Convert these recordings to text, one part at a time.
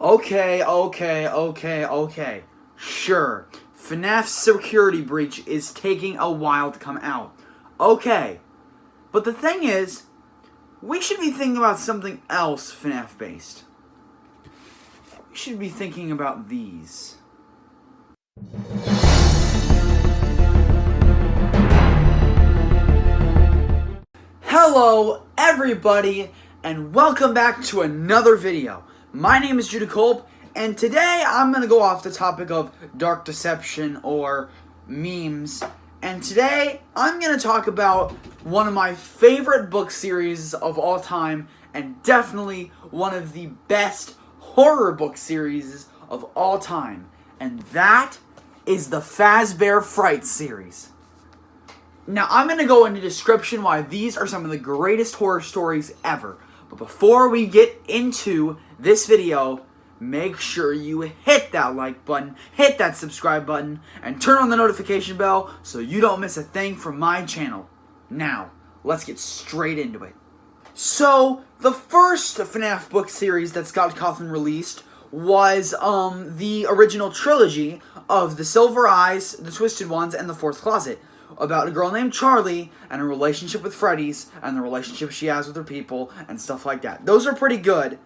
Okay. Sure, FNAF's security breach is taking a while to come out. Okay. But the thing is, we should be thinking about something else FNAF based. We should be thinking about these. Hello everybody, and welcome back to another video. My name is Judah Kolb, and today I'm going to go off the topic of dark deception or memes. And today I'm going to talk about one of my favorite book series of all time, and definitely one of the best horror book series of all time. And that is the Fazbear Frights series. Now, I'm going to go into description why these are some of the greatest horror stories ever. But before we get into this video, make sure you hit that like button, hit that subscribe button, and turn on the notification bell so you don't miss a thing from my channel. Now, let's get straight into it. So, the first FNAF book series that Scott Cawthon released was the original trilogy of The Silver Eyes, The Twisted Ones, and The Fourth Closet, about a girl named Charlie and her relationship with Freddy's and the relationship she has with her people and stuff like that. Those are pretty good.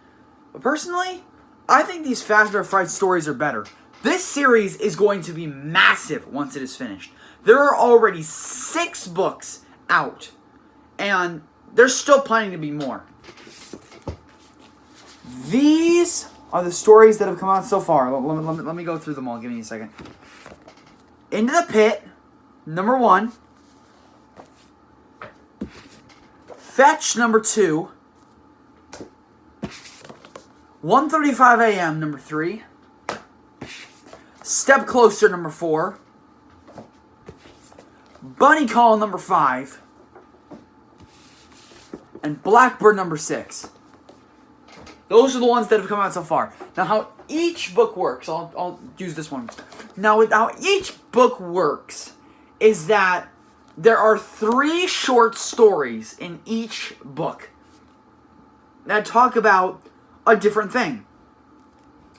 But personally, I think these Fazbear Frights stories are better. This series is going to be massive once it is finished. There are already 6 books out, and there's still planning to be more. These are the stories that have come out so far. Let me go through them all. Give me a second. Into the Pit, number 1. Fetch, number 2. 1:35 a.m., number 3. Step Closer, number 4. Bunny Call, number 5. And Blackbird, number 6. Those are the ones that have come out so far. Now, how each book works, I'll use this one. Now, how each book works is that there are 3 short stories in each book that talk about a different thing.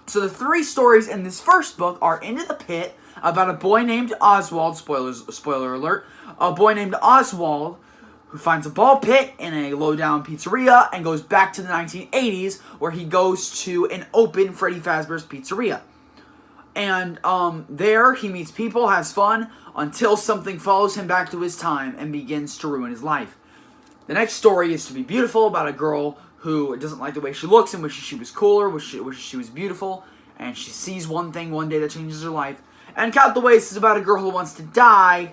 So the 3 stories in this first book are Into the Pit, about a boy named Oswald, spoiler alert, a boy named Oswald who finds a ball pit in a low-down pizzeria and goes back to the 1980s where he goes to an open Freddy Fazbear's Pizzeria. And there he meets people, has fun, until something follows him back to his time and begins to ruin his life. The next story is To Be Beautiful, about a girl who doesn't like the way she looks and wishes she was cooler, wishes she was beautiful, and she sees one thing one day that changes her life. And Count the Waste is about a girl who wants to die,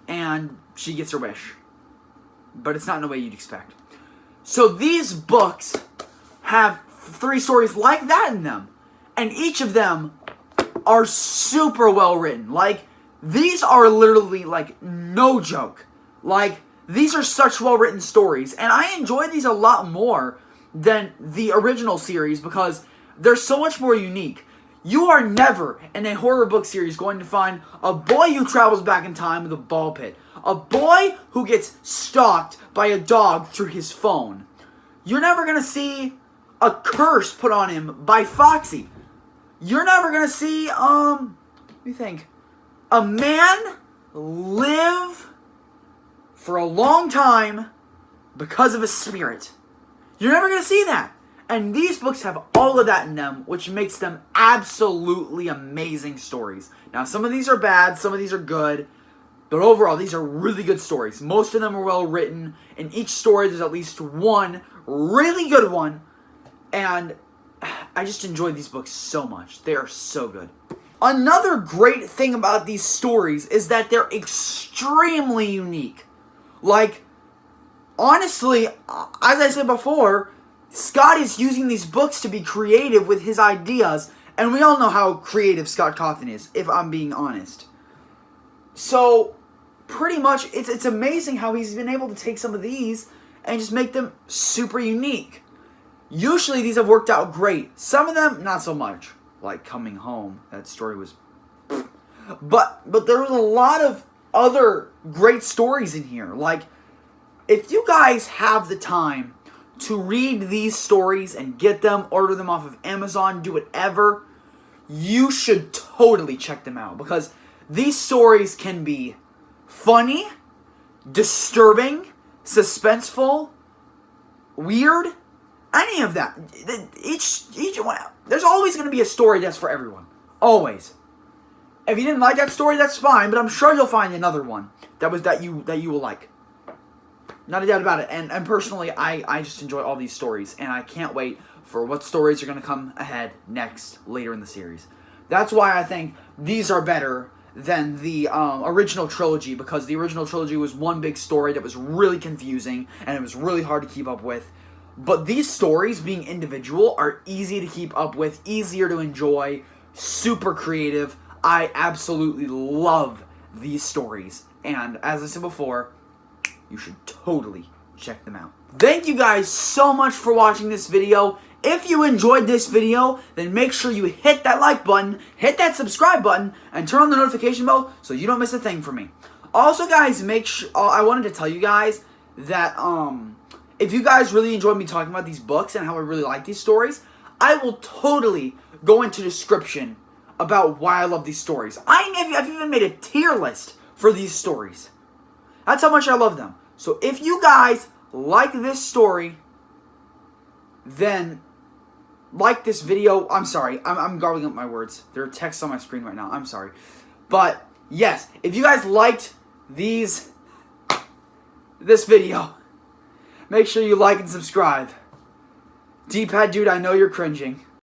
and she gets her wish. But it's not in a way you'd expect. So these books have 3 stories like that in them, and each of them are super well written. Like, these are literally, like, no joke. Like, these are such well written stories, and I enjoy these a lot more than the original series because they're so much more unique. You are never in a horror book series going to find a boy who travels back in time with a ball pit, a boy who gets stalked by a dog through his phone. You're never going to see a curse put on him by Foxy. You're never going to see, let me think, a man live for a long time because of a spirit. You're never going to see that. And these books have all of that in them, which makes them absolutely amazing stories. Now, some of these are bad, some of these are good, but overall, these are really good stories. Most of them are well written. In each story, there's at least one really good one. And I just enjoy these books so much. They are so good. Another great thing about these stories is that they're extremely unique. Like, honestly, as I said before, Scott is using these books to be creative with his ideas, and we all know how creative Scott Cawthon is, if I'm being honest. So, pretty much, it's amazing how he's been able to take some of these and just make them super unique. Usually, these have worked out great. Some of them, not so much. Like Coming Home, that story was... But there was a lot of other great stories in here. Like, if you guys have the time to read these stories and get them, order them off of Amazon, do whatever, you should totally check them out. Because these stories can be funny, disturbing, suspenseful, weird, any of that. Each one, there's always going to be a story that's for everyone. Always. If you didn't like that story, that's fine, but I'm sure you'll find another one that you will like. Not a doubt about it. And personally, I just enjoy all these stories, and I can't wait for what stories are going to come ahead next, later in the series. That's why I think these are better than the original trilogy, because the original trilogy was one big story that was really confusing, and it was really hard to keep up with. But these stories, being individual, are easy to keep up with, easier to enjoy, super creative. I absolutely love these stories. And as I said before, you should totally check them out. Thank you guys so much for watching this video. If you enjoyed this video, then make sure you hit that like button, hit that subscribe button, and turn on the notification bell so you don't miss a thing from me. Also, guys, make sure I wanted to tell you guys that if you guys really enjoyed me talking about these books and how I really like these stories, I will totally go into the description about why I love these stories. I've even made a tier list for these stories. That's how much I love them. So if you guys like this story, then like this video. I'm sorry. I'm gargling up my words. There are texts on my screen right now. I'm sorry. But yes, if you guys liked this video, make sure you like and subscribe. D-Pad Dude, I know you're cringing.